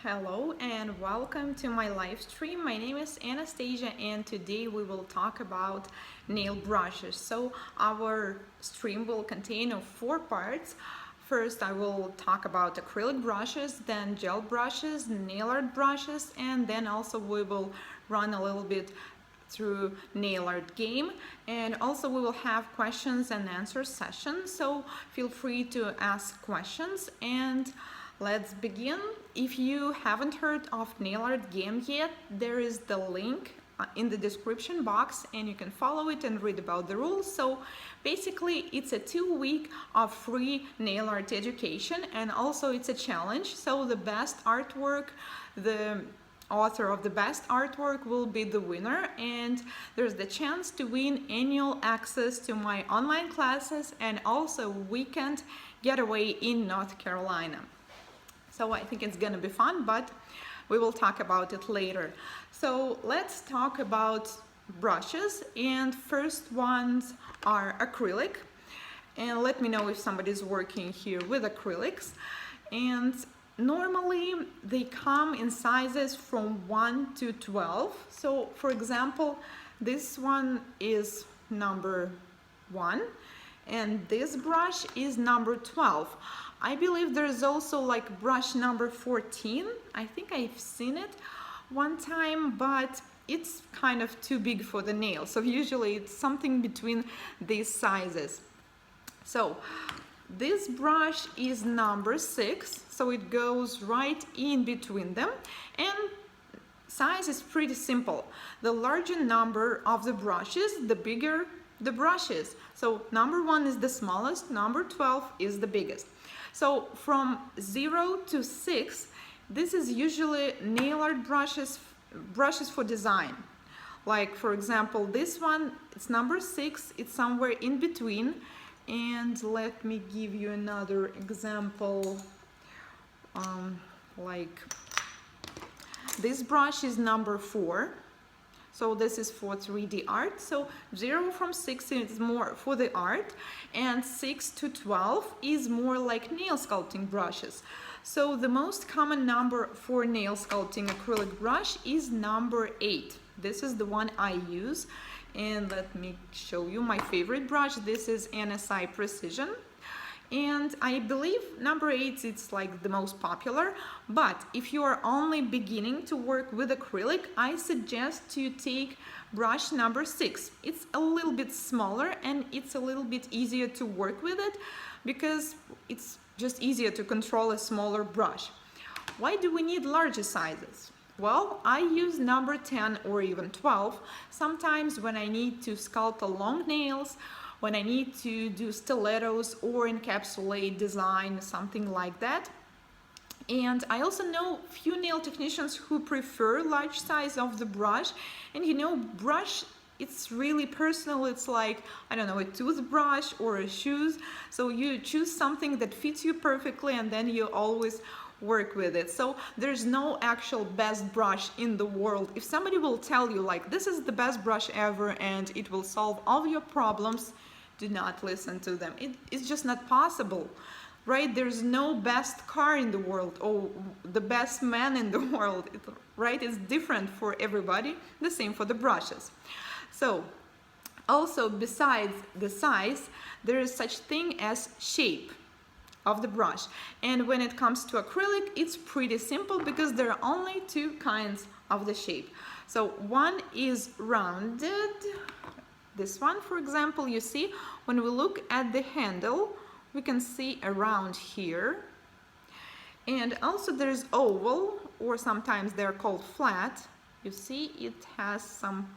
Hello and welcome to my live stream. My name is Anastasia and today we will talk about nail brushes. So our stream will contain of 4 parts. First I will talk about acrylic brushes, then gel brushes, nail art brushes, and then also we will run a little bit through nail art game, and also we will have questions and answer session, so feel free to ask questions. And let's begin. If you haven't heard of nail art game yet, there is the link in the description box and you can follow it and read about the rules. So basically it's a 2-week of free nail art education, and also it's a challenge. So the best artwork, the author of the best artwork will be the winner, and there's the chance to win annual access to my online classes and also weekend getaway in North Carolina. So I think it's gonna be fun, but we will talk about it later. So let's talk about brushes, and first ones are acrylic. And let me know if somebody's working here with acrylics. And normally they come in sizes from 1 to 12. So for example, this one is number 1 and this brush is number 12. I believe there's also like brush number 14. I think I've seen it one time, but it's kind of too big for the nail. So usually it's something between these sizes. So this brush is number 6, so it goes right in between them, and size is pretty simple. The larger number of the brushes, the bigger the brush is. So number 1 is the smallest, number 12 is the biggest. So from 0 to 6, this is usually nail art brushes for design. Like for example, this one, it's number 6, it's somewhere in between. And let me give you another example. Like this brush is number 4. So this is for 3D art. So 0 from 6 is more for the art, and 6 to 12 is more like nail sculpting brushes. So the most common number for nail sculpting acrylic brush is number 8. This is the one I use. And let me show you my favorite brush. This is NSI Precision. And I believe number 8 is like the most popular, but if you are only beginning to work with acrylic, I suggest you take brush number 6. It's a little bit smaller and it's a little bit easier to work with it because it's just easier to control a smaller brush. Why do we need larger sizes? Well, I use number 10 or even 12 sometimes when I need to sculpt long nails, when I need to do stilettos or encapsulate design, something like that. And I also know few nail technicians who prefer large size of the brush. And you know, brush, it's really personal. It's like, I don't know, a toothbrush or a shoes. So you choose something that fits you perfectly and then you always work with it. So there's no actual best brush in the world. If somebody will tell you like this is the best brush ever and it will solve all your problems, do not listen to them. It's just not possible, right? There's no best car in the world or the best man in the world, right? It's different for everybody, the same for the brushes. So also besides the size, there is such thing as shape of the brush. And when it comes to acrylic, it's pretty simple because there are only 2 kinds of the shape. So one is rounded. This one, for example, you see, when we look at the handle, we can see a round here. And also there's oval, or sometimes they're called flat. You see, it has some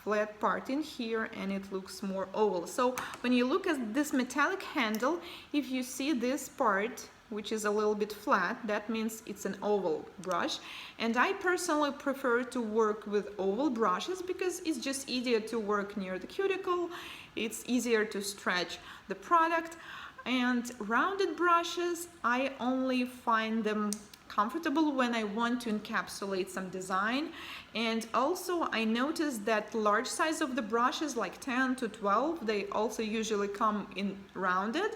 flat part in here and it looks more oval. So when you look at this metallic handle, if you see this part, which is a little bit flat, that means it's an oval brush. And I personally prefer to work with oval brushes because it's just easier to work near the cuticle, it's easier to stretch the product. And rounded brushes, I only find them comfortable when I want to encapsulate some design. And also I noticed that large size of the brushes like 10 to 12, they also usually come in rounded,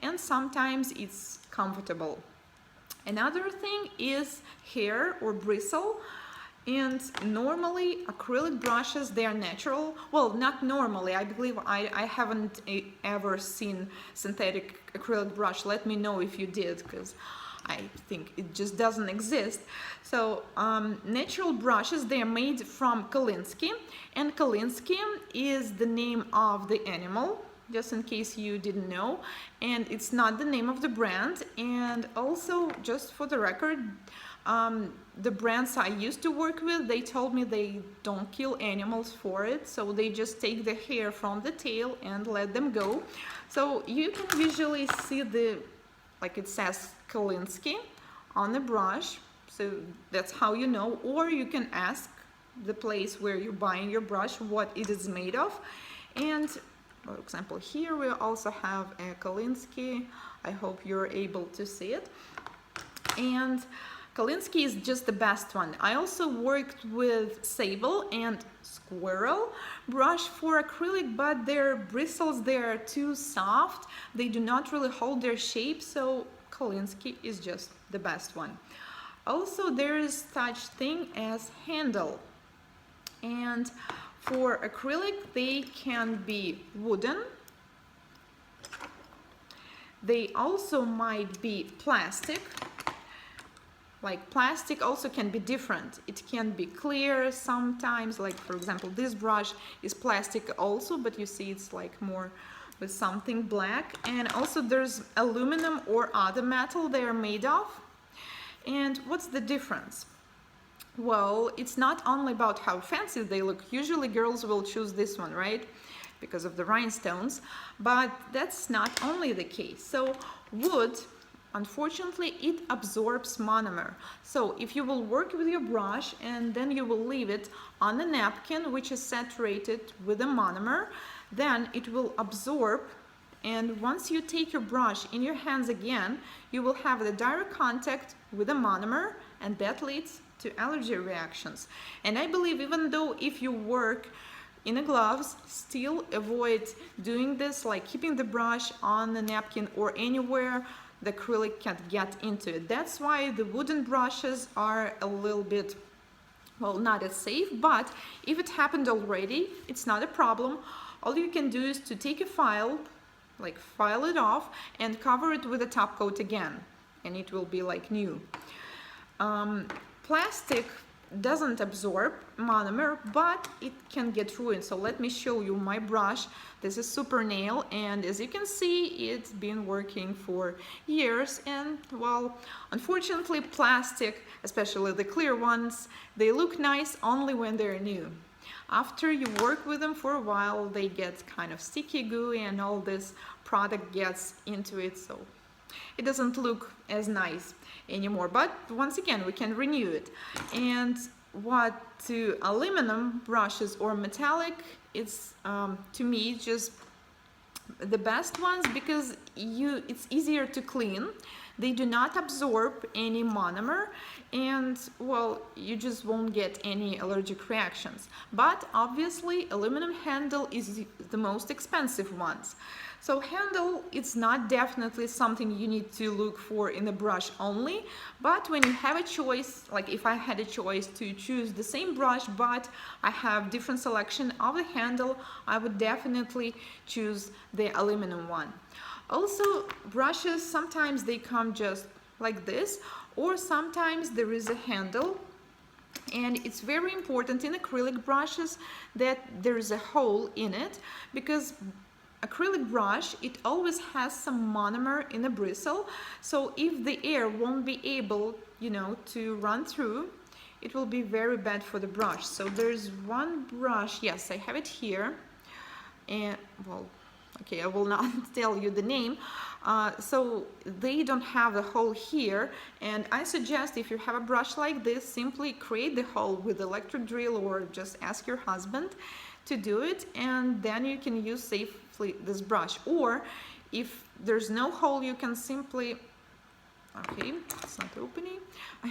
and sometimes it's comfortable. Another thing is hair or bristle. And normally acrylic brushes, they are natural. Well, not normally. I believe I haven't ever seen synthetic acrylic brush. Let me know if you did, because I think it just doesn't exist. So natural brushes, they are made from Kolinsky, and Kolinsky is the name of the animal, just in case you didn't know, and it's not the name of the brand. And also, just for the record, the brands I used to work with, they told me they don't kill animals for it, so they just take the hair from the tail and let them go. So you can visually see the, like it says Kolinsky on the brush, so that's how you know. Or you can ask the place where you're buying your brush what it is made of. And for example, here we also have a Kolinsky. I hope you're able to see it. And Kolinsky is just the best one. I also worked with sable and squirrel brush for acrylic, but their bristles, they are too soft. They do not really hold their shape, so Kolinsky is just the best one. Also, there is such thing as handle. And for acrylic, they can be wooden. They also might be plastic. Like plastic also can be different. It can be clear sometimes, like for example, this brush is plastic also, but you see it's like more with something black. And also there's aluminum or other metal they are made of. And what's the difference? Well, it's not only about how fancy they look. Usually girls will choose this one, right? Because of the rhinestones, but that's not only the case. So wood, unfortunately, it absorbs monomer. So if you will work with your brush and then you will leave it on a napkin which is saturated with a monomer, then it will absorb, and once you take your brush in your hands again, you will have the direct contact with the monomer, and that leads to allergy reactions. And I believe even though if you work in the gloves, still avoid doing this, like keeping the brush on the napkin or anywhere the acrylic can get into it. That's why the wooden brushes are a little bit, well, not as safe, but if it happened already, it's not a problem. All you can do is to take a file, like file it off and cover it with a top coat again, and it will be like new. Plastic doesn't absorb monomer, but it can get ruined. So let me show you my brush. This is Super Nail, and as you can see, it's been working for years. And well, unfortunately, plastic, especially the clear ones, they look nice only when they're new. After you work with them for a while, they get kind of sticky, gooey, and all this product gets into it, so it doesn't look as nice anymore. But once again, we can renew it. And what to aluminum brushes or metallic, it's to me just the best ones because it's easier to clean. They do not absorb any monomer, and well, you just won't get any allergic reactions. But obviously aluminum handle is the most expensive ones. So handle, it's not definitely something you need to look for in a brush only, but when you have a choice, like if I had a choice to choose the same brush but I have different selection of the handle, I would definitely choose the aluminum one. Also, brushes, sometimes they come just like this, or sometimes there is a handle. And it's very important in acrylic brushes that there is a hole in it, because acrylic brush, it always has some monomer in the bristle. So if the air won't be able, to run through, it will be very bad for the brush. So there's one brush, yes, I have it here. And well, okay, I will not tell you the name. So they don't have the hole here, and I suggest if you have a brush like this, simply create the hole with electric drill or just ask your husband to do it, and then you can use safely this brush. Or if there's no hole, you can simply, okay, it's not opening,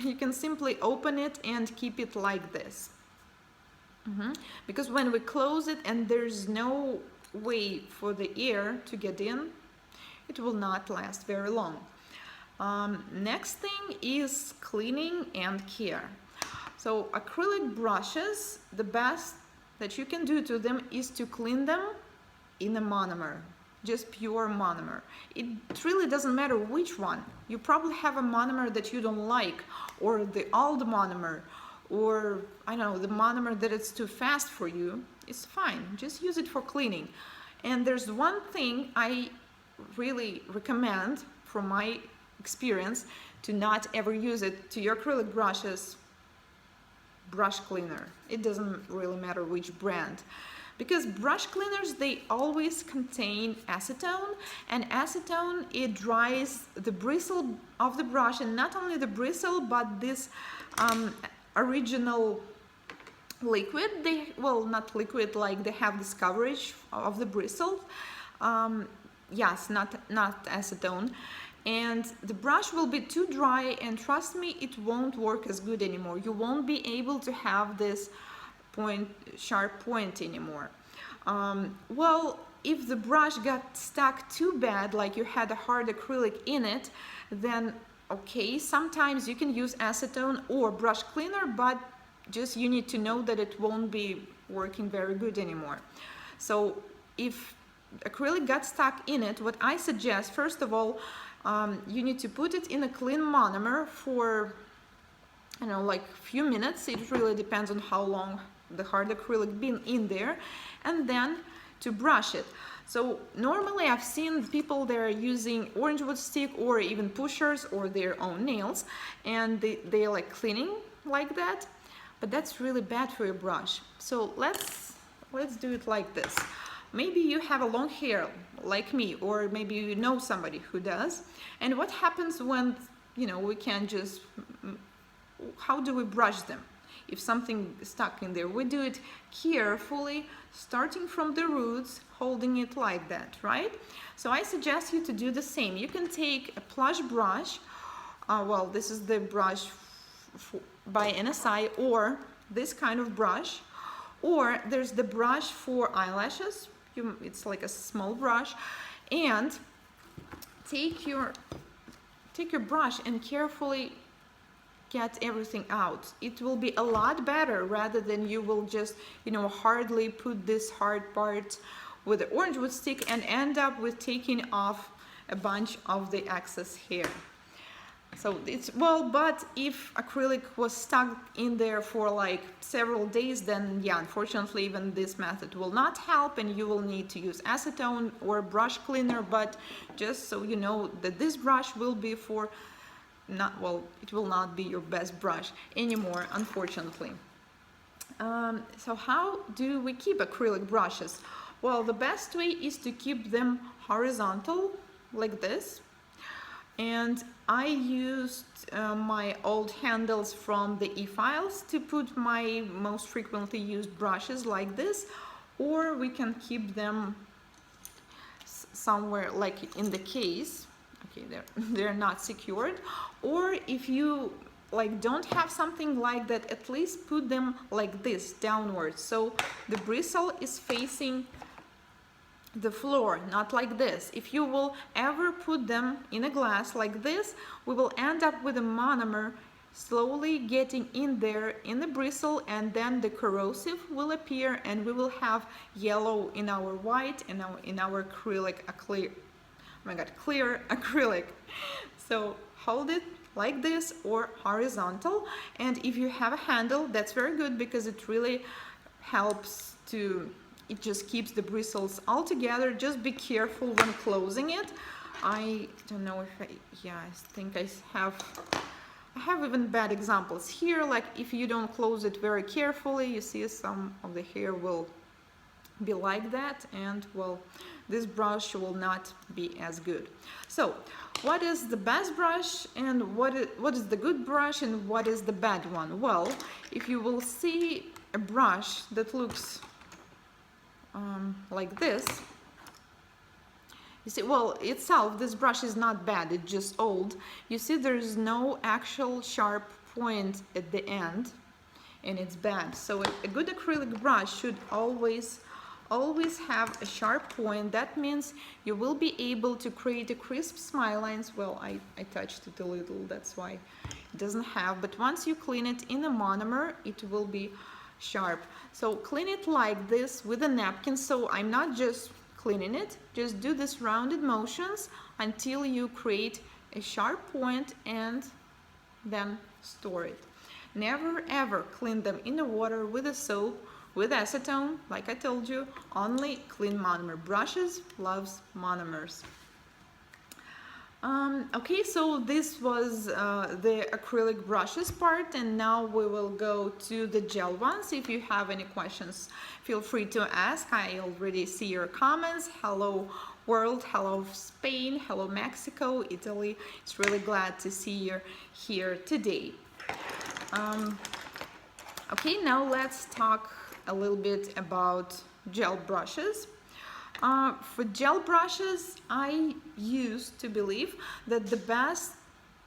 you can simply open it and keep it like this. Because when we close it and there's no way for the air to get in, it will not last very long. Next thing is cleaning and care. So acrylic brushes, the best that you can do to them is to clean them in a monomer, just pure monomer. It really doesn't matter which one. You probably have a monomer that you don't like, or the old monomer, or I don't know, the monomer that it's too fast for you. It's fine, just use it for cleaning. And there's one thing I really recommend from my experience, to not ever use it to your acrylic brushes, brush cleaner. It doesn't really matter which brand, because brush cleaners, they always contain acetone, and acetone, it dries the bristle of the brush, and not only the bristle but this original liquid, well, not liquid, like they have this coverage of the bristle, yes, not acetone, and the brush will be too dry, and trust me, it won't work as good anymore. You won't be able to have this sharp point anymore. Well, if the brush got stuck too bad, like you had a hard acrylic in it, then okay, sometimes you can use acetone or brush cleaner, but just you need to know that it won't be working very good anymore. So if acrylic got stuck in it, what I suggest, first of all, you need to put it in a clean monomer for, you know, like a few minutes. It really depends on how long the hard acrylic been in there, and then to brush it. So normally I've seen people that are using orange wood stick or even pushers or their own nails, and they're like cleaning like that, but that's really bad for your brush. So let's do it like this. Maybe you have a long hair like me, or maybe you know somebody who does. And what happens when, you know, we can just, how do we brush them? If something is stuck in there, we do it carefully, starting from the roots, holding it like that, right? So I suggest you to do the same. You can take a plush brush, well, this is the brush by NSI, or this kind of brush, or there's the brush for eyelashes. It's like a small brush, and take your brush and carefully get everything out. It will be a lot better rather than you will just, you know, hardly put this hard part with the orange wood stick and end up with taking off a bunch of the excess hair. So it's, well, but if acrylic was stuck in there for like several days, then yeah, unfortunately even this method will not help, and you will need to use acetone or brush cleaner. But just so you know that this brush will be for not, well, it will not be your best brush anymore, unfortunately. So how do we keep acrylic brushes? Well, the best way is to keep them horizontal like this. And I used my old handles from the e-files to put my most frequently used brushes like this, or we can keep them somewhere like in the case. Okay, they're not secured. Or if you like don't have something like that, at least put them like this downwards, so the bristle is facing the floor, not like this. If you will ever put them in a glass like this, we will end up with a monomer slowly getting in there in the bristle, and then the corrosive will appear, and we will have yellow in our white and in our acrylic, oh my god, clear acrylic. So hold it like this or horizontal, and if you have a handle, that's very good, because it really helps to, it just keeps the bristles all together. Just be careful when closing it. I don't know if I think I have even bad examples here, like if you don't close it very carefully, you see some of the hair will be like that, and well, this brush will not be as good. So what is the best brush, and what is the good brush, and what is the bad one? Well, if you will see a brush that looks like this, you see, well, itself, this brush is not bad, it's just old. You see there's no actual sharp point at the end, and it's bad. So a good acrylic brush should always always have a sharp point. That means you will be able to create a crisp smile lines. Well, I touched it a little, that's why it doesn't have, but once you clean it in a monomer, it will be sharp. So clean it like this with a napkin. So I'm not just cleaning it, just do this rounded motions until you create a sharp point and then store it. Never ever clean them in the water with a soap, with acetone, like I told you. Only clean monomer brushes, loves monomers. Okay, so this was the acrylic brushes part, and now we will go to the gel ones. If you have any questions, feel free to ask. I already see your comments. Hello world, hello Spain, hello Mexico, Italy. It's really glad to see you here today. Okay, now let's talk a little bit about gel brushes. For gel brushes, I used to believe that the best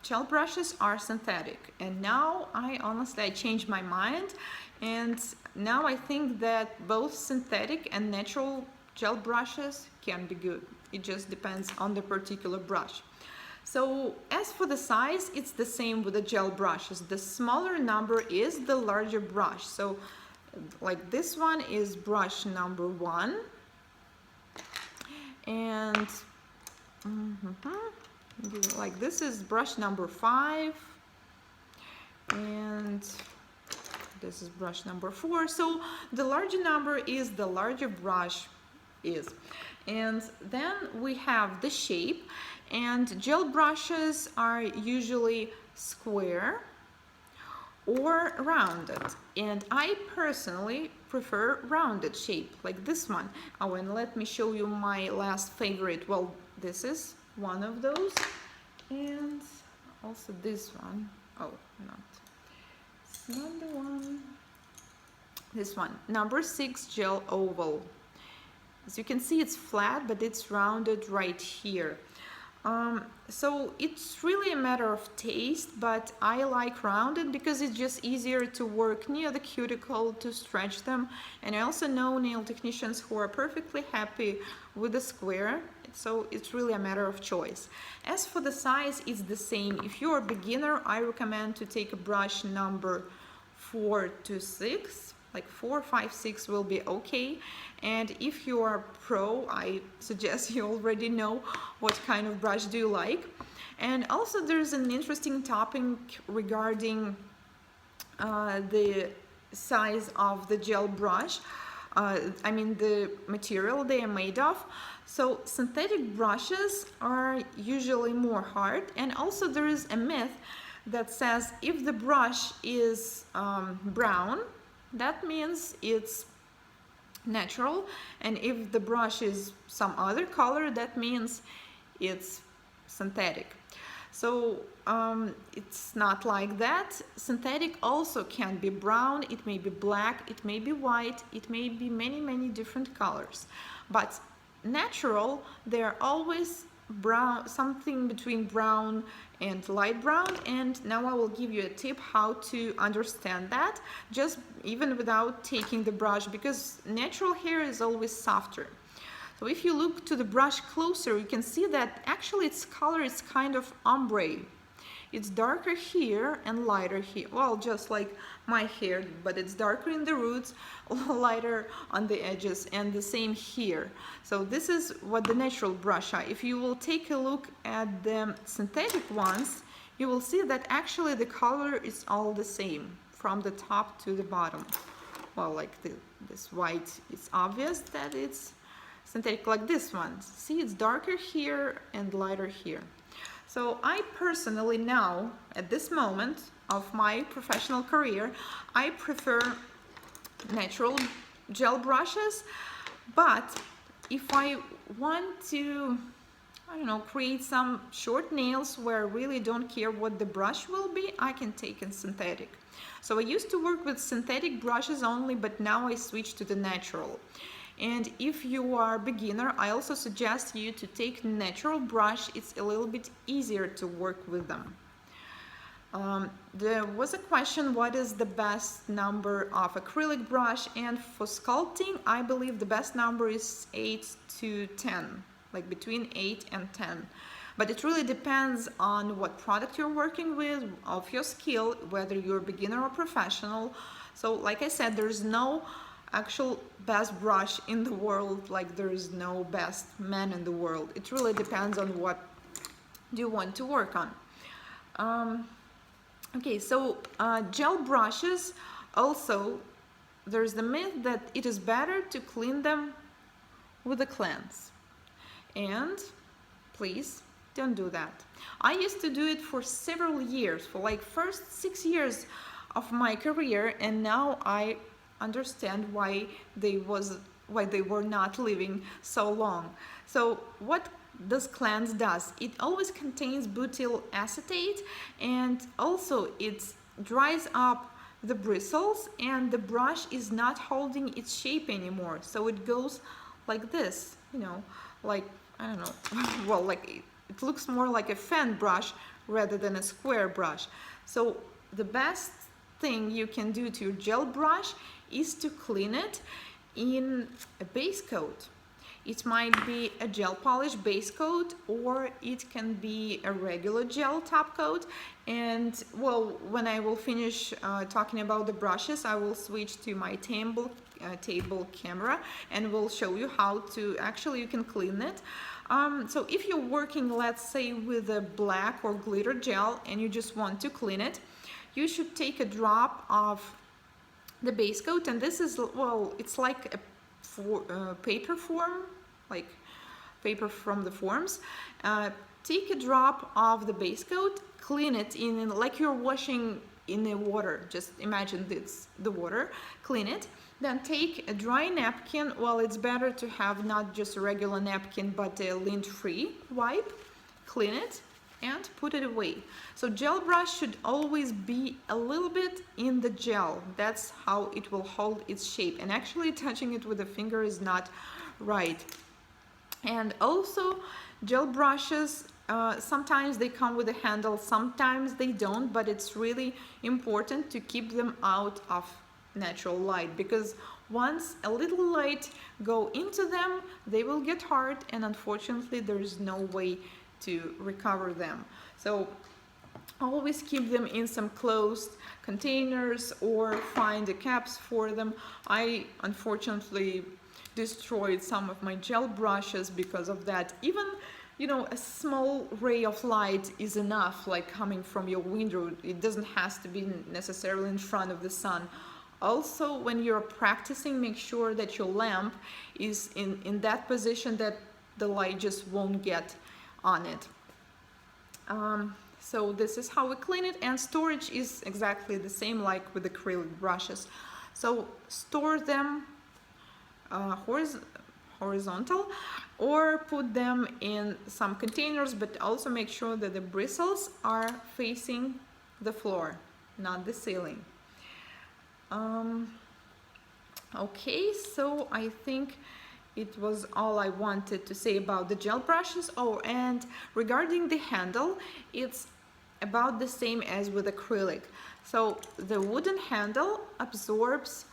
gel brushes are synthetic, and now I honestly changed my mind, and now I think that both synthetic and natural gel brushes can be good. It just depends on the particular brush. So as for the size, it's the same with the gel brushes. The smaller number is the larger brush. So like this one is brush number 1, and like this is brush number 5, and this is brush number 4. So the larger number is the larger brush is. And then we have the shape, and gel brushes are usually square or rounded, and I personally prefer rounded shape like this one. Oh, and let me show you my last favorite. Well, this is one of those, and also this one. Oh, it's not the one. This one, number 6 gel oval. As you can see, it's flat, but it's rounded right here. So it's really a matter of taste, but I like rounded because it's just easier to work near the cuticle to stretch them. And I also know nail technicians who are perfectly happy with the square, so it's really a matter of choice. As for the size, it's the same. If you're a beginner, I recommend to take a brush number 4 to 6. Like 4, 5, 6 will be okay. And if you are pro, I suggest you already know what kind of brush do you like. And also there's an interesting topic regarding the size of the gel brush. I mean the material they are made of. So synthetic brushes are usually more hard, and also there is a myth that says if the brush is brown, that means it's natural, and if the brush is some other color, that means it's synthetic. So it's not like that. Synthetic also can be brown, it may be black, it may be white, it may be many different colors. But natural, they're always brown, something between brown and light brown. And now I will give you a tip how to understand that, just even without taking the brush, because natural hair is always softer. So if you look to the brush closer, you can see that actually its color is kind of ombre. It's darker here and lighter here. Well, just like my hair, but it's darker in the roots, lighter on the edges, and the same here. So this is what the natural brush are. If you will take a look at the synthetic ones, you will see that actually the color is all the same from the top to the bottom. Well, like this white, it's obvious that it's synthetic, like this one. See, it's darker here and lighter here. So I personally now, at this moment of my professional career, I prefer natural gel brushes. But if I want to, I don't know, create some short nails where I really don't care what the brush will be, I can take a synthetic. So I used to work with synthetic brushes only, but now I switched to the natural. And if you are a beginner, I also suggest you to take natural brush. It's a little bit easier to work with them. There was a question, what is the best number of acrylic brush? And for sculpting, I believe the best number is 8 to 10, like between 8 and 10. But it really depends on what product you're working with, of your skill, whether you're beginner or professional. So like I said, there's no actual best brush in the world, like there's no best man in the world. It really depends on what you want to work on. Okay, so gel brushes, also there's the myth that it is better to clean them with a cleanse, and please don't do that. I used to do it for several years, for like first 6 years of my career, and now I understand why they were not living so long. So what this cleanse does, it always contains butyl acetate, and also it dries up the bristles, and the brush is not holding its shape anymore, so it goes like this, you know, like, I don't know, well, like it looks more like a fan brush rather than a square brush. So the best thing you can do to your gel brush is to clean it in a base coat. It might be a gel polish base coat, or it can be a regular gel top coat. And well, when I will finish talking about the brushes, I will switch to my table camera and will show you how to actually you can clean it. So if you're working, let's say, with a black or glitter gel and you just want to clean it, you should take a drop of the base coat, and this is, well, it's like a paper form, like paper from the forms. Take a drop of the base coat, clean it in like you're washing in the water. Just imagine this, the water, clean it. Then take a dry napkin. Well, it's better to have not just a regular napkin, but a lint-free wipe. Clean it and put it away. So gel brush should always be a little bit in the gel. That's how it will hold its shape. And actually touching it with a finger is not right. And also gel brushes, sometimes they come with a handle, sometimes they don't, but it's really important to keep them out of natural light, because once a little light go into them, they will get hard, and unfortunately there is no way to recover them. So always keep them in some closed containers or find the caps for them. I unfortunately destroyed some of my gel brushes because of that. Even, you know, a small ray of light is enough, like coming from your window. It doesn't have to be necessarily in front of the sun. Also, when you're practicing, make sure that your lamp is in that position that the light just won't get on it. So this is how we clean it, and storage is exactly the same like with acrylic brushes. So store them horizontal, or put them in some containers, but also make sure that the bristles are facing the floor, not the ceiling. Okay, so I think it was all I wanted to say about the gel brushes. Oh, and regarding the handle, it's about the same as with acrylic. So the wooden handle absorbs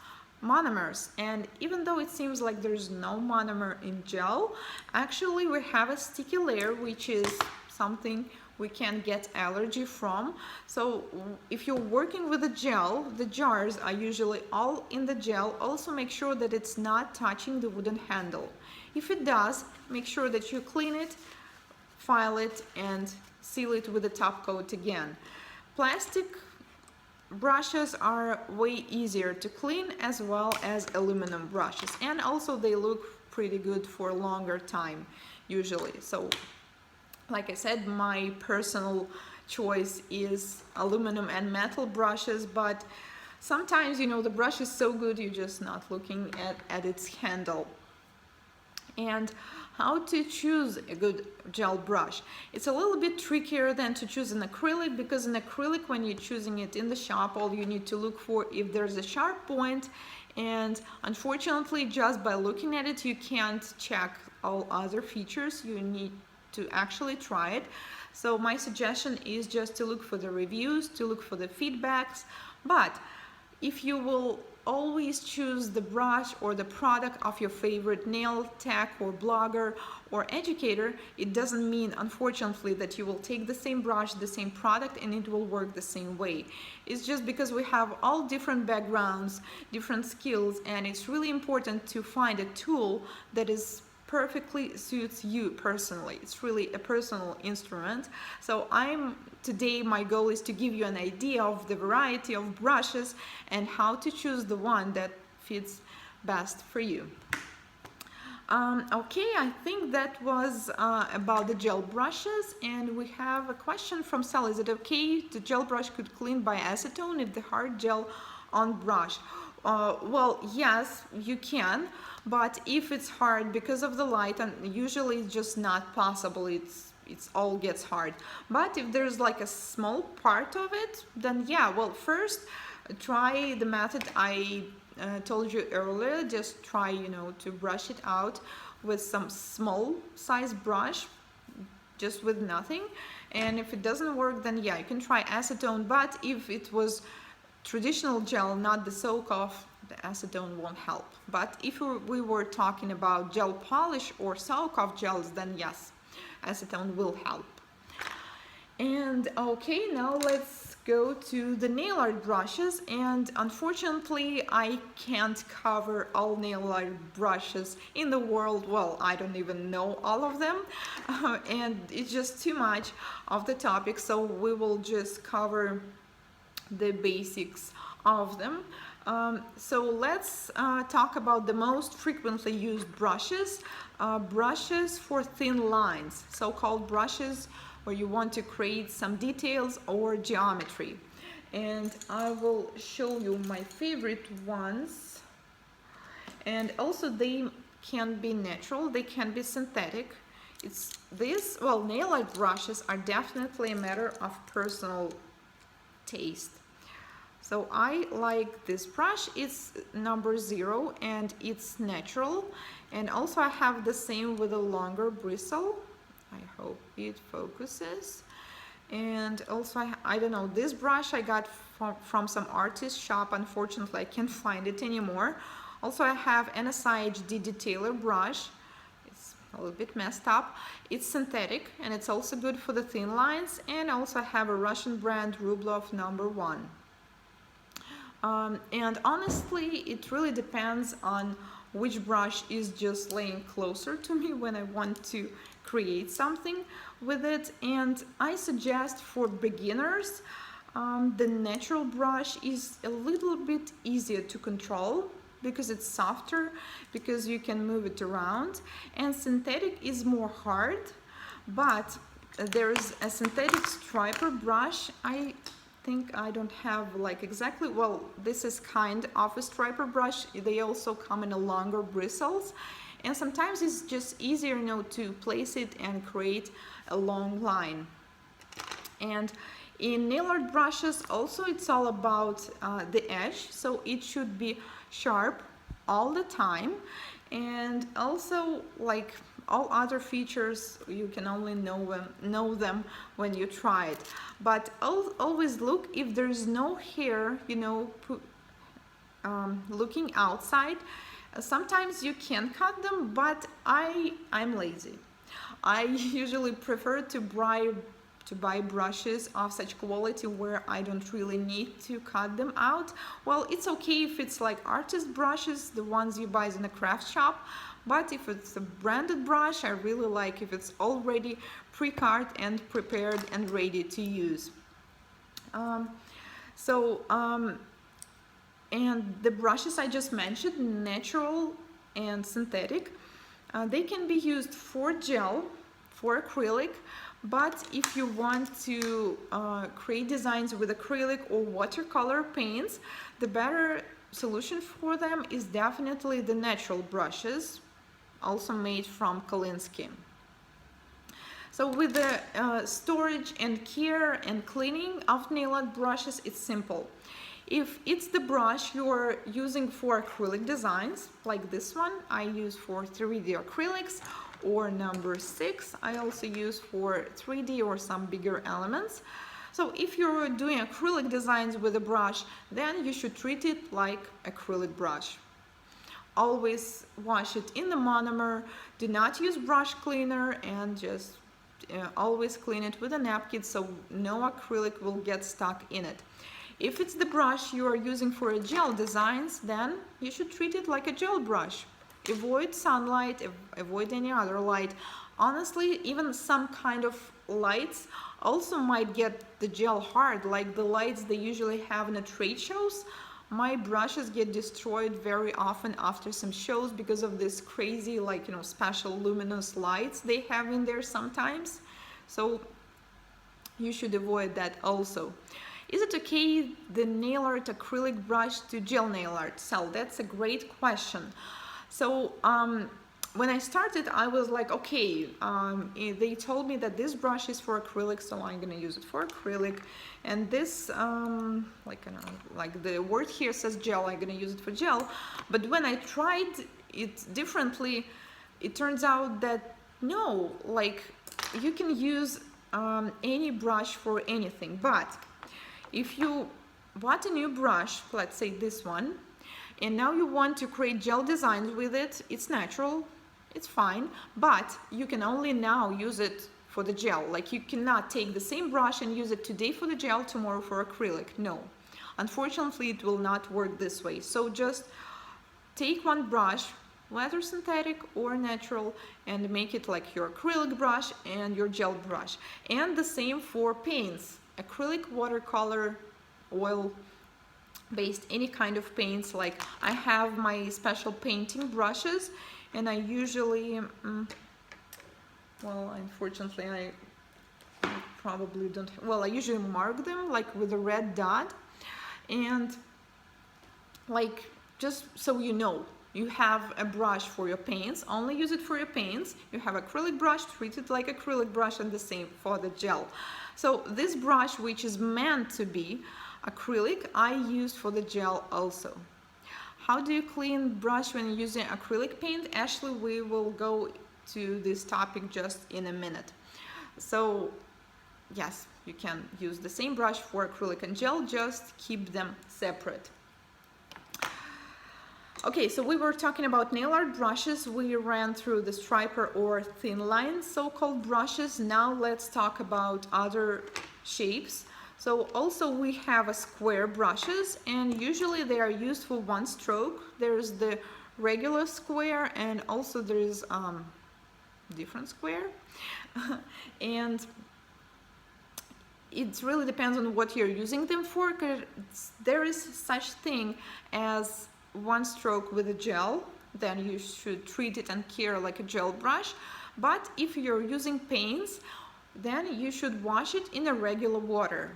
monomers, and even though it seems like there's no monomer in gel, actually we have a sticky layer, which is something we can get allergy from. So if you're working with a gel, the jars are usually all in the gel. Also make sure that it's not touching the wooden handle. If it does, make sure that you clean it, file it, and seal it with a top coat again. Plastic brushes are way easier to clean, as well as aluminum brushes, and also they look pretty good for a longer time usually. So like I said, my personal choice is aluminum and metal brushes, but sometimes, you know, the brush is so good you're just not looking at its handle. And how to choose a good gel brush. It's a little bit trickier than to choose an acrylic, because an acrylic, when you're choosing it in the shop, all you need to look for if there's a sharp point, and unfortunately just by looking at it you can't check all other features. You need to actually try it. So my suggestion is just to look for the reviews, to look for the feedbacks. But if you will always choose the brush or the product of your favorite nail tech or blogger or educator, it doesn't mean, unfortunately, that you will take the same brush, the same product, and it will work the same way. It's just because we have all different backgrounds, different skills, and it's really important to find a tool that is perfectly suits you personally. It's really a personal instrument. So today my goal is to give you an idea of the variety of brushes and how to choose the one that fits best for you. Okay, I think that was about the gel brushes, and we have a question from Sally. Is it okay the gel brush could clean by acetone if the hard gel on brush? Well, yes, you can, but if it's hard because of the light, and usually it's just not possible, it's all gets hard. But if there's like a small part of it, then yeah, well, first try the method I told you earlier. Just try, to brush it out with some small size brush, just with nothing. And if it doesn't work, then yeah, you can try acetone. But if it was traditional gel, not the soak-off, the acetone won't help. But if we were talking about gel polish or soak-off gels, then yes, acetone will help. And okay, now let's go to the nail art brushes. And unfortunately, I can't cover all nail art brushes in the world. Well, I don't even know all of them, and it's just too much of the topic, so we will just cover the basics of them. So let's talk about the most frequently used brushes. Brushes for thin lines, so-called brushes where you want to create some details or geometry. And I will show you my favorite ones. And also they can be natural, they can be synthetic. Nail art brushes are definitely a matter of personal taste. So I like this brush. It's number 0 and it's natural. And also I have the same with a longer bristle. I hope it focuses. And also I don't know, this brush I got from some artist shop. Unfortunately, I can't find it anymore. Also I have NSI HD detailer brush. It's a little bit messed up. It's synthetic and it's also good for the thin lines. And also I have a Russian brand Rublev number 1. And honestly, it really depends on which brush is just laying closer to me when I want to create something with it. And I suggest for beginners, the natural brush is a little bit easier to control because it's softer, because you can move it around. And synthetic is more hard, but there's a synthetic striper brush. I think I don't have like exactly, well, this is kind of a striper brush. They also come in a longer bristles, and sometimes it's just easier, to place it and create a long line. And in nail art brushes also, it's all about the edge, so it should be sharp all the time. And also, like all other features, you can only know them when you try it. But always look if there's no hair, looking outside. Sometimes you can cut them, but I'm lazy. I usually prefer to buy brushes of such quality where I don't really need to cut them out. Well, it's okay if it's like artist brushes, the ones you buy in a craft shop, but if it's a branded brush, I really like if it's already pre-cut and prepared and ready to use. And the brushes I just mentioned, natural and synthetic, they can be used for gel, for acrylic, but if you want to create designs with acrylic or watercolor paints, the better solution for them is definitely the natural brushes, also made from Kolinsky. So with the storage and care and cleaning of nail art brushes, it's simple. If it's the brush you're using for acrylic designs, like this one I use for 3D acrylics, or number 6 I also use for 3D or some bigger elements. So if you're doing acrylic designs with a brush, then you should treat it like acrylic brush. Always wash it in the monomer, do not use brush cleaner, and just always clean it with a napkin so no acrylic will get stuck in it. If it's the brush you are using for a gel designs, then you should treat it like a gel brush. Avoid sunlight, avoid any other light. Honestly, even some kind of lights also might get the gel hard, like the lights they usually have in the trade shows. My brushes get destroyed very often after some shows because of this crazy, like, you know, special luminous lights they have in there sometimes. So you should avoid that also. Is it okay, the nail art acrylic brush to gel nail art? So that's a great question. So when I started, I was like, okay, they told me that this brush is for acrylic, so I'm gonna use it for acrylic. And this, like the word here says gel, I'm gonna use it for gel. But when I tried it differently, it turns out that no, like you can use any brush for anything. But if you bought a new brush, let's say this one, and now you want to create gel designs with it, it's natural, it's fine, but you can only now use it for the gel. Like you cannot take the same brush and use it today for the gel, tomorrow for acrylic. No, unfortunately it will not work this way. So just take one brush, whether synthetic or natural, and make it like your acrylic brush and your gel brush. And the same for paints, acrylic, watercolor, oil based, any kind of paints. Like I have my special painting brushes, and I usually well, unfortunately I probably don't, well, I usually mark them like with a red dot, and like just so you know, you have a brush for your paints, only use it for your paints. You have acrylic brush, treat it like acrylic brush, and the same for the gel. So this brush, which is meant to be acrylic, I use for the gel also. How do you clean brush when using acrylic paint? Actually, we will go to this topic just in a minute. So yes, you can use the same brush for acrylic and gel, just keep them separate. Okay, so we were talking about nail art brushes. We ran through the striper or thin line so-called brushes. Now let's talk about other shapes. So also we have a square brushes, and usually they are used for one stroke. There's the regular square, and also there is different square. And it really depends on what you're using them for, because there is such thing as one stroke with a gel, then you should treat it and care like a gel brush. But if you're using paints, then you should wash it in a regular water.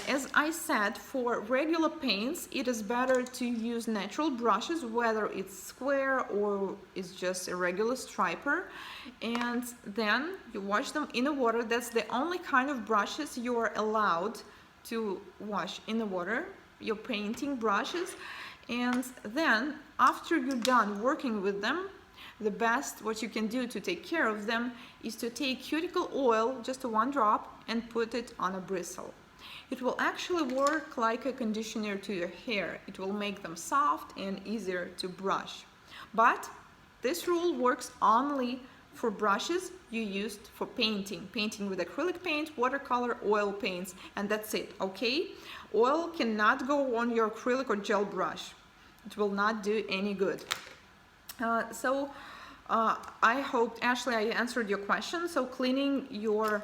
As I said, for regular paints, it is better to use natural brushes, whether it's square or it's just a regular striper, and then you wash them in the water. That's the only kind of brushes you are allowed to wash in the water, your painting brushes. And then after you're done working with them, the best what you can do to take care of them is to take cuticle oil, just one drop, and put it on a bristle. It will actually work like a conditioner to your hair. It will make them soft and easier to brush. But this rule works only for brushes you used for painting with acrylic paint, watercolor, oil paints, and that's it, okay? Oil cannot go on your acrylic or gel brush. It will not do any good. I hope, Ashley, I answered your question. So cleaning your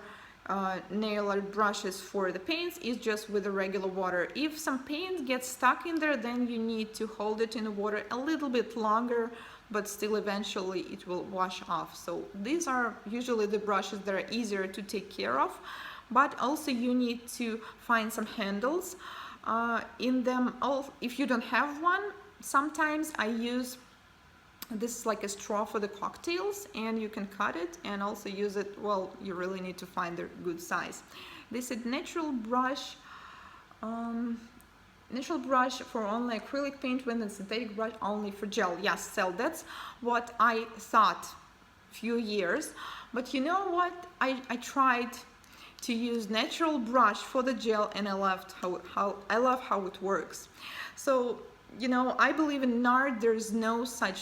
nail art brushes for the paints is just with the regular water. If some paint gets stuck in there, then you need to hold it in the water a little bit longer, but still eventually it will wash off. So these are usually the brushes that are easier to take care of, but also you need to find some handles in them. If you don't have one, sometimes I use this is like a straw for the cocktails, and you can cut it and also use it. Well, you really need to find the good size. This is natural brush for only acrylic paint, when the synthetic brush only for gel. Yes, so that's what I thought few years. But you know what? I tried to use natural brush for the gel, and I loved I love how it works. So, you know, I believe in art there's no such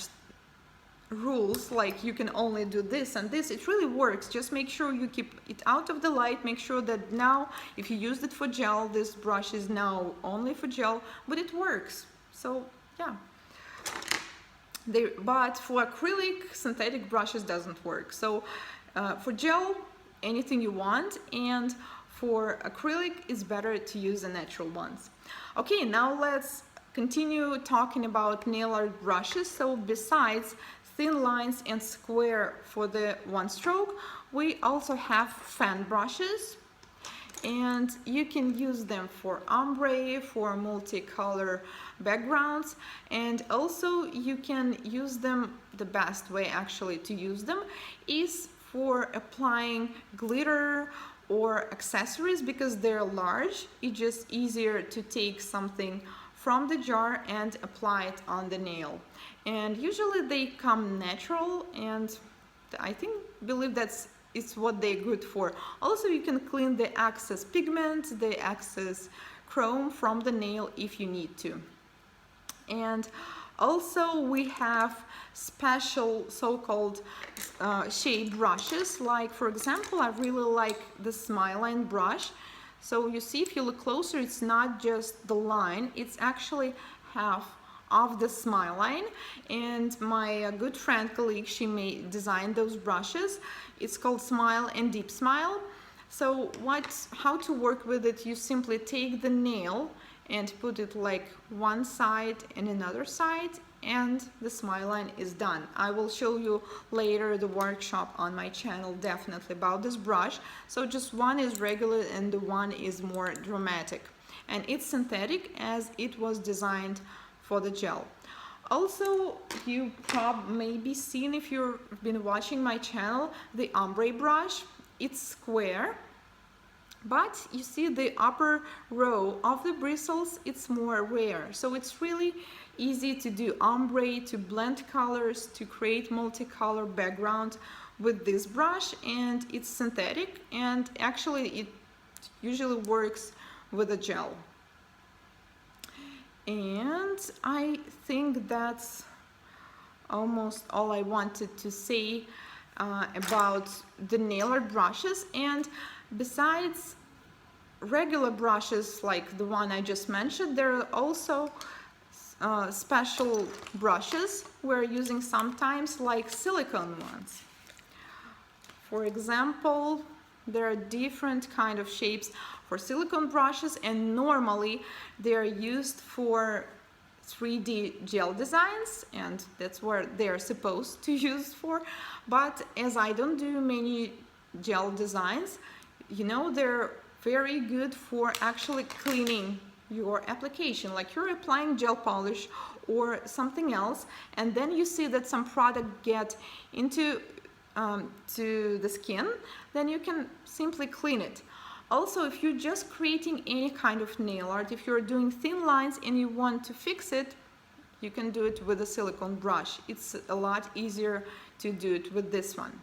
rules like you can only do this and this. It really works. Just make sure you keep it out of the light. Make sure that now if you used it for gel, this brush is now only for gel, but it works. So yeah, but for acrylic, synthetic brushes doesn't work. So for gel, anything you want, and for acrylic it's better to use the natural ones. Okay, now let's continue talking about nail art brushes. So besides thin lines and square for the one stroke, we also have fan brushes, and you can use them for ombre, for multicolor backgrounds, and also you can use them, the best way actually to use them is for applying glitter or accessories, because they're large. It's just easier to take something from the jar and apply it on the nail, and usually they come natural, and I believe it's what they're good for. Also, you can clean the excess pigment, the excess chrome from the nail if you need to. And also we have special so-called shade brushes, like for example I really like the Smile Line brush. So you see, if you look closer, it's not just the line, it's actually half of the smile line. And my good friend, colleague, she designed those brushes. It's called Smile and Deep Smile. So how to work with it, you simply take the nail and put it like one side and another side, and the smile line is done. I will show you later the workshop on my channel definitely about this brush. So just one is regular and the one is more dramatic, and it's synthetic as it was designed for the gel. Also, you maybe seen, if you've been watching my channel, the Ombre brush. It's square, but you see the upper row of the bristles, it's more rare. So it's really easy to do ombre, to blend colors, to create multicolor background with this brush, and it's synthetic, and actually it usually works with a gel. And I think that's almost all I wanted to say about the nail art brushes. And besides regular brushes like the one I just mentioned, there are also special brushes we're using sometimes, like silicone ones. For example, there are different kind of shapes for silicone brushes, and normally they are used for 3D gel designs, and that's what they're supposed to use for. But as I don't do many gel designs, you know, they're very good for actually cleaning your application, like you're applying gel polish or something else, and then you see that some product get into to the skin, then you can simply clean it. Also, if you're just creating any kind of nail art, if you're doing thin lines and you want to fix it, you can do it with a silicone brush. It's a lot easier to do it with this one.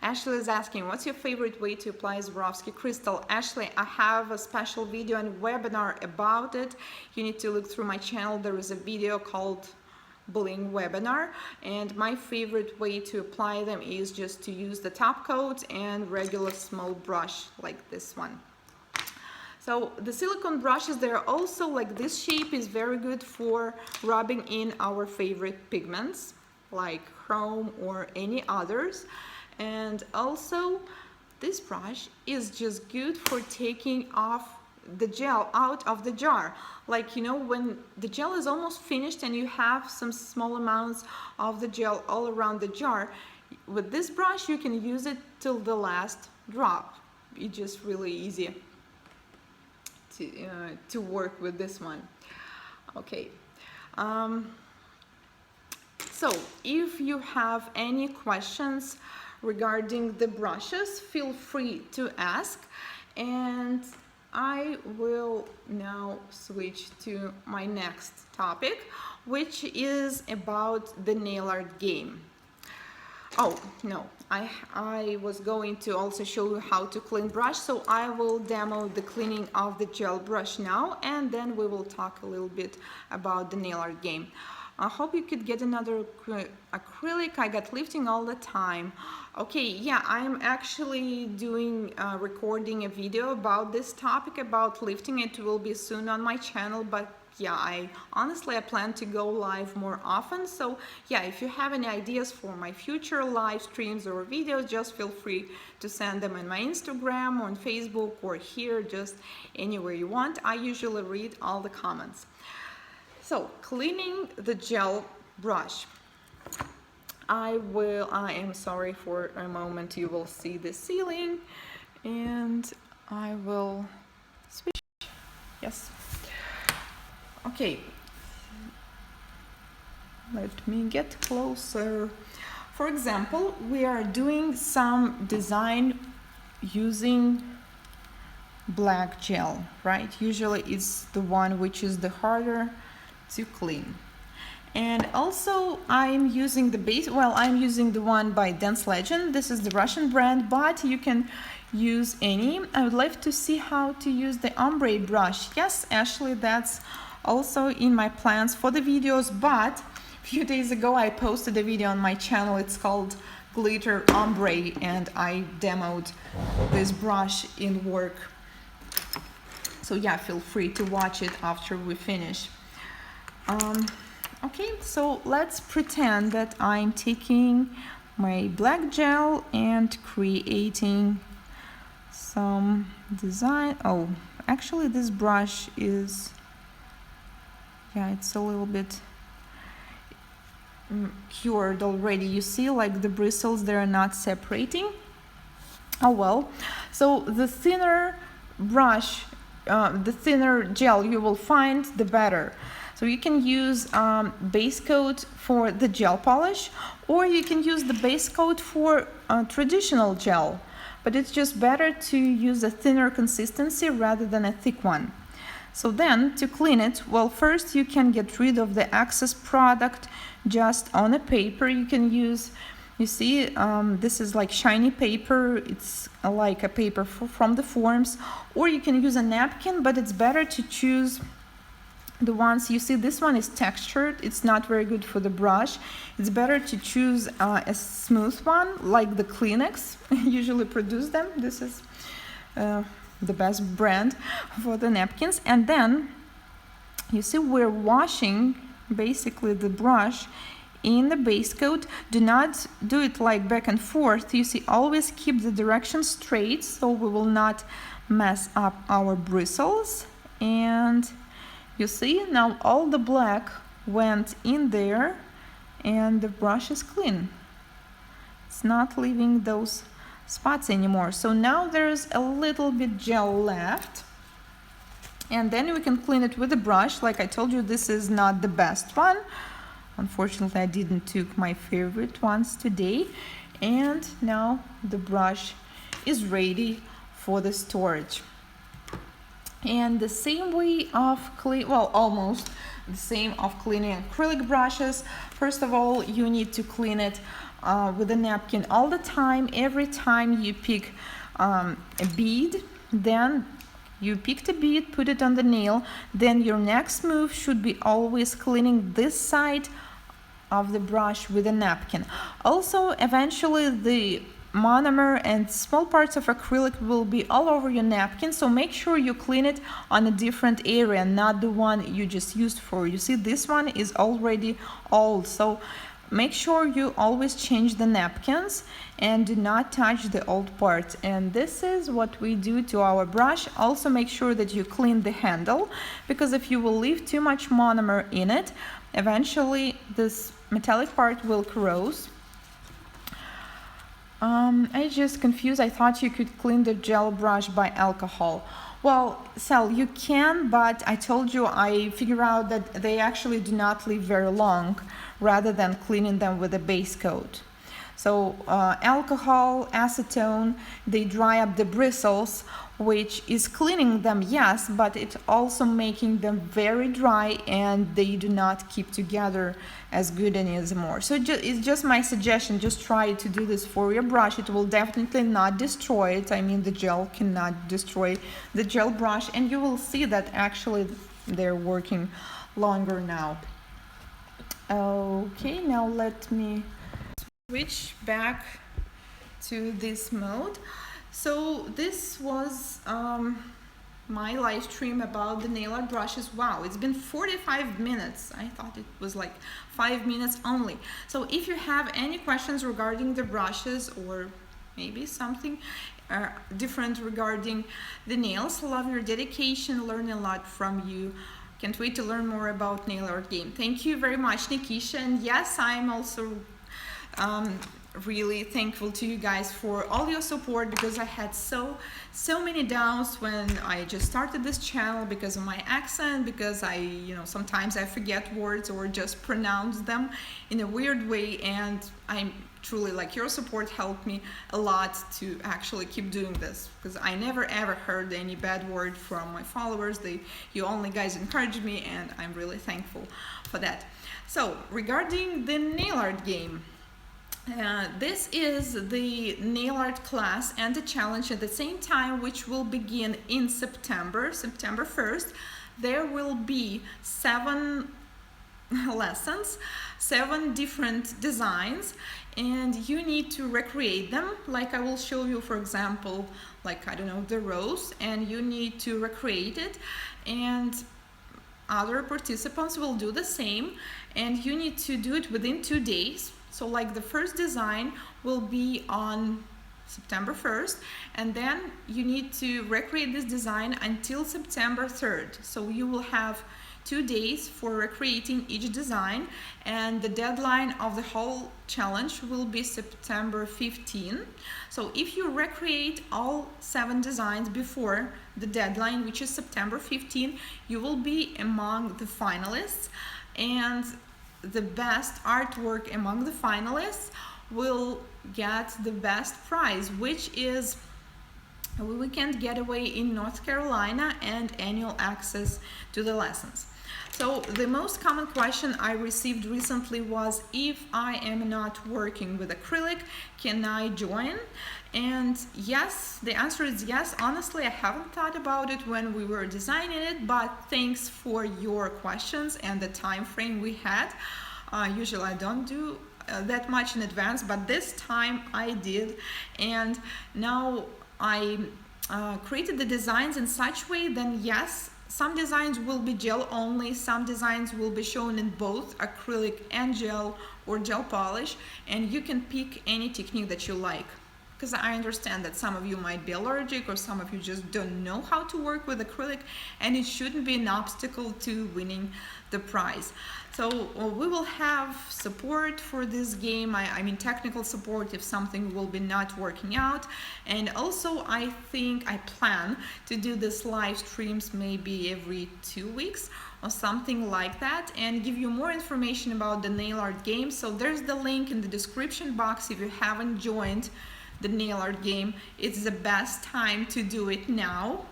Ashley is asking, what's your favorite way to apply Swarovski crystal? Ashley, I have a special video and webinar about it. You need to look through my channel. There is a video called Bling webinar, and my favorite way to apply them is just to use the top coat and regular small brush like this one. So the silicone brushes, they're also like this shape is very good for rubbing in our favorite pigments like chrome or any others. And also this brush is just good for taking off the gel out of the jar. Like, you know, when the gel is almost finished and you have some small amounts of the gel all around the jar, with this brush you can use it till the last drop. It's just really easy to work with this one. Okay, so if you have any questions regarding the brushes, feel free to ask, and I will now switch to my next topic, which is about the nail art game. Oh, no, I was going to also show you how to clean brush, so I will demo the cleaning of the gel brush now, and then we will talk a little bit about the nail art game. I hope you could get another acrylic. I got lifting all the time. Okay, yeah, I'm actually doing recording a video about this topic, about lifting. It will be soon on my channel, but yeah, I plan to go live more often. So yeah, if you have any ideas for my future live streams or videos, just feel free to send them in my Instagram, on Facebook, or here, just anywhere you want. I usually read all the comments. So cleaning the gel brush. I am sorry, for a moment you will see the ceiling, and I will switch. Yes. Okay, let me get closer. For example, we are doing some design using black gel, right? Usually it's the one which is the harder to clean. And also I'm using the base, well, I'm using the one by Dance Legend. This is the Russian brand, but you can use any. I would like to see how to use the Ombre Brush. Yes, Ashley, that's also in my plans for the videos, but a few days ago I posted a video on my channel. It's called Glitter Ombre, and I demoed this brush in work. So yeah, feel free to watch it after we finish. Okay, so let's pretend that I'm taking my black gel and creating some design. Oh, actually this brush is, yeah, it's a little bit cured already. You see, like the bristles, they're not separating. Oh well. So the thinner brush, the thinner gel you will find, the better. So you can use base coat for the gel polish, or you can use the base coat for traditional gel, but it's just better to use a thinner consistency rather than a thick one. So then to clean it, well, first you can get rid of the excess product just on a paper. You can use, you see, this is like shiny paper. It's like a paper from the forms, or you can use a napkin, but it's better to choose the ones, you see, this one is textured. It's not very good for the brush. It's better to choose a smooth one, like the Kleenex usually produce them. This is the best brand for the napkins. And then you see, we're washing basically the brush in the base coat. Do not do it like back and forth. You see, always keep the direction straight, so we will not mess up our bristles. And you see, now all the black went in there and the brush is clean. It's not leaving those spots anymore. So now there's a little bit gel left, and then we can clean it with a brush. Like I told you, this is not the best one. Unfortunately, I didn't take my favorite ones today. And now the brush is ready for the storage. And the same way of almost the same of cleaning acrylic brushes. First of all, you need to clean it with a napkin all the time. Every time you pick a bead, then you picked a bead, put it on the nail. Then your next move should be always cleaning this side of the brush with a napkin. Also, eventually the monomer and small parts of acrylic will be all over your napkin, so make sure you clean it on a different area, not the one you just used for. You see, this one is already old, so make sure you always change the napkins and do not touch the old parts. And this is what we do to our brush. Also make sure that you clean the handle, because if you will leave too much monomer in it, eventually this metallic part will corrode. I just confused. I thought you could clean the gel brush by alcohol. Well, Sal, you can, but I told you I figure out that they actually do not live very long rather than cleaning them with a base coat. So alcohol, acetone, they dry up the bristles, which is cleaning them, yes, but it's also making them very dry, and they do not keep together as good anymore. So it's just my suggestion, just try to do this for your brush. It will definitely not destroy it. I mean, the gel cannot destroy the gel brush, and you will see that actually they're working longer now. Okay, now let me switch back to this mode. So this was my live stream about the nail art brushes. Wow, it's been 45 minutes. I thought it was like 5 minutes only. So if you have any questions regarding the brushes, or maybe something different regarding the nails, love your dedication, learn a lot from you. Can't wait to learn more about nail art game. Thank you very much, Nikisha. And yes, I'm also really thankful to you guys for all your support, because I had so many downs when I just started this channel because of my accent, because I sometimes I forget words or just pronounce them in a weird way, and I'm truly, like, your support helped me a lot to actually keep doing this, because I never ever heard any bad word from my followers. You only guys encouraged me, and I'm really thankful for that. So regarding the nail art game, this is the nail art class and the challenge at the same time, which will begin in September 1st. There will be 7 lessons, 7 different designs, and you need to recreate them. Like I will show you, for example, like, I don't know, the rose, and you need to recreate it, and other participants will do the same, and you need to do it within 2 days. So like the first design will be on September 1st, and then you need to recreate this design until September 3rd. So you will have 2 days for recreating each design, and the deadline of the whole challenge will be September 15. So if you recreate all 7 designs before the deadline, which is September 15, you will be among the finalists, and the best artwork among the finalists will get the best prize, which is a weekend getaway in North Carolina and annual access to the lessons. So the most common question I received recently was, if I am not working with acrylic, can I join? And yes, the answer is yes. Honestly, I haven't thought about it when we were designing it, but thanks for your questions and the time frame we had. Usually I don't do that much in advance, but this time I did, and now I created the designs in such way, then yes, some designs will be gel only, some designs will be shown in both acrylic and gel, or gel polish, and you can pick any technique that you like. Because I understand that some of you might be allergic, or some of you just don't know how to work with acrylic, and it shouldn't be an obstacle to winning the prize. So we will have support for this game, I mean technical support if something will be not working out. And also I plan to do this live streams maybe every 2 weeks or something like that, and give you more information about the nail art game. So there's the link in the description box. If you haven't joined the nail art game, it's the best time to do it now.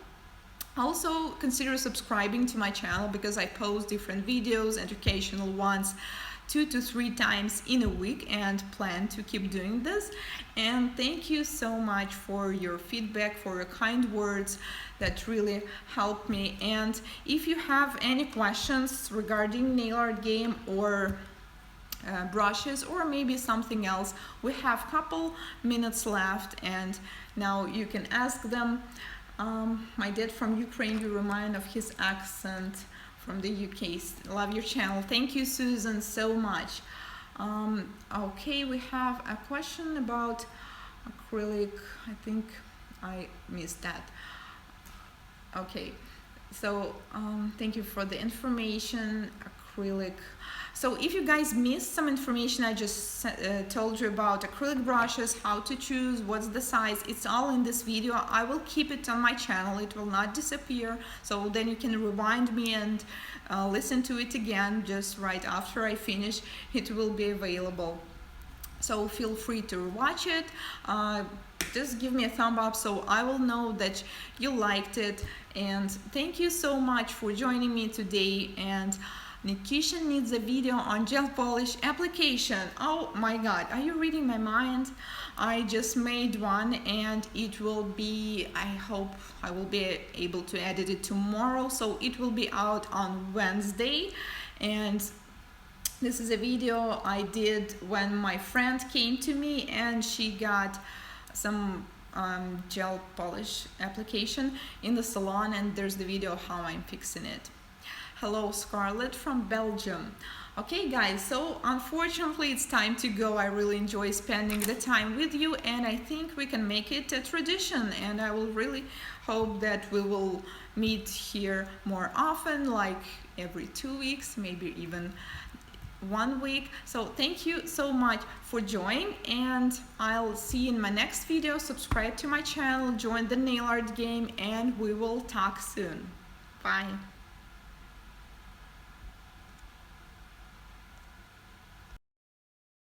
Also consider subscribing to my channel, because I post different videos, educational ones, 2 to 3 times in a week, and plan to keep doing this. And thank you so much for your feedback, for your kind words that really help me. And if you have any questions regarding nail art game or brushes, or maybe something else, we have a couple minutes left, and now you can ask them. My dad from Ukraine, you remind of his accent from the UK. Love your channel. Thank you, Susan, so much. Okay, we have a question about acrylic. I think I missed that. Okay, so thank you for the information. Acrylic. So if you guys missed some information, I just told you about acrylic brushes, how to choose, what's the size, it's all in this video. I will keep it on my channel, it will not disappear, so then you can rewind me and listen to it again just right after I finish. It will be available. So feel free to watch it. Just give me a thumb up so I will know that you liked it. And thank you so much for joining me today. And Nikisha needs a video on gel polish application. Oh my god, are you reading my mind? I just made one and it will be, I hope I will be able to edit it tomorrow, so it will be out on Wednesday. And this is a video I did when my friend came to me and she got some gel polish application in the salon, and there's the video how I'm fixing it. Hello Scarlett from Belgium. Okay guys, so unfortunately it's time to go. I really enjoy spending the time with you, and I think we can make it a tradition, and I will really hope that we will meet here more often, like every 2 weeks, maybe even 1 week. So thank you so much for joining, and I'll see you in my next video. Subscribe to my channel, join the nail art game, and we will talk soon. Bye.